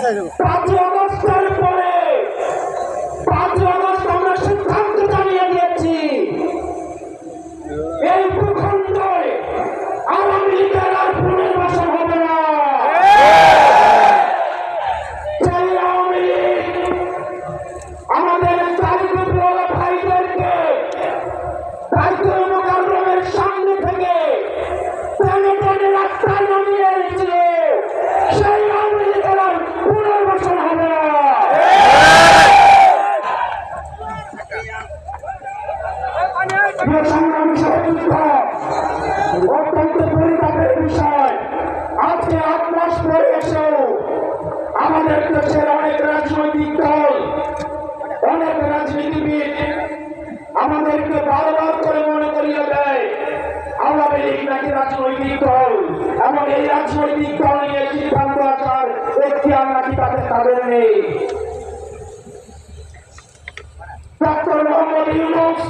5ই আগস্টের পরে 5ই আগস্ট আমরা সিদ্ধান্ত জানিয়ে দিয়েছি এই ভূখণ্ডে আওয়ামী লীগের আর পুনর্বাসন হবে না। সেই আওয়ামী লীগ আমাদের দারিদ্র ভাইদেরকে বাইতুল মুকাররমের সামনে থেকে টেনে টেনে রাস্তায় নামিয়ে এনেছিল, সেই আওয়ামী লীগের আর পুনর্বাসন হবে না। সংগ্রামী সহযোগিতা অত্যন্ত পরিতাপের বিষয়, আজকে 8 মাস পরে এসেও আমাদের দেশের অনেক রাজনৈতিক দল, অনেক রাজনীতিবিদ আমাদেরকে বারবার করে মনে করিয়ে দেয় আওয়ামী লীগ নাকি রাজনৈতিক দল, এবং এই রাজনৈতিক দল নিয়ে সিদ্ধান্ত আসার এখতিয়ার নাকি তাদের নেই। ডক্টর মোহাম্মদ ইউনূস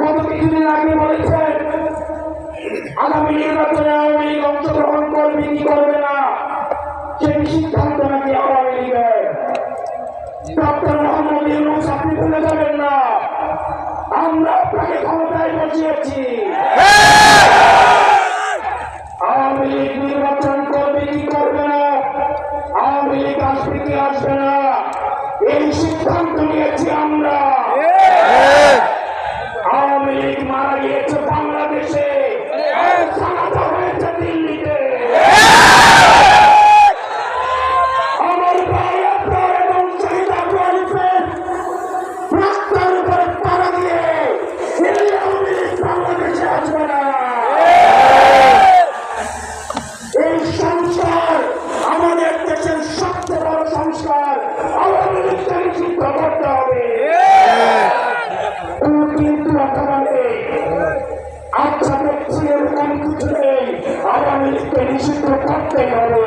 গত কিছুদিন আগে বলেছেন আগামী নির্বাচনে আওয়ামী লীগ অংশগ্রহণ করবে কি করবে না সেই সিদ্ধান্ত নাকি আওয়ামী লীগের। ডক্টর মোহাম্মদ ইউনূস, আপনি ভুলে যাবেন না আমরা আপনাকে ক্ষমতায় বসিয়েছি। আওয়ামী লীগ নির্বাচন করবে কি করবে না, আওয়ামী লীগ আসবে কি আসবে না, এই সিদ্ধান্ত নিয়েছি আমরা। আওয়ামী লীগ মারা গিয়েছে বাংলাদেশে, জানাজা হয়েছে দিল্লিতে। আমার ভাই আপনার এবং শহীদ আবু আলিফের রাস্তার উপরে তারা দিয়ে এই আওয়ামী লীগ বাংলাদেশে আসবে না। এই সংস্কার আমাদের দেশের সবচেয়ে বড় সংস্কার, আওয়ামী লীগকে নিষিদ্ধ করতে হবে। কিন্তু আচ্ছা দেখছি এরকম কিছু নেই, আওয়ামী লীগকে নিষিদ্ধ করতেই হবে।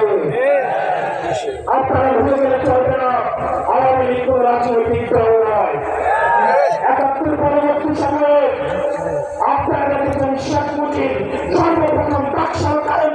আপনারা ভুলে গেলে চলবে না, আওয়ামী লীগ কোন রাজনৈতিক দল নয়। ৭১ পরবর্তী সময়ে আপনারা দেখেছেন শেখ মুজিব সর্বপ্রথম টাকশাল কায়েম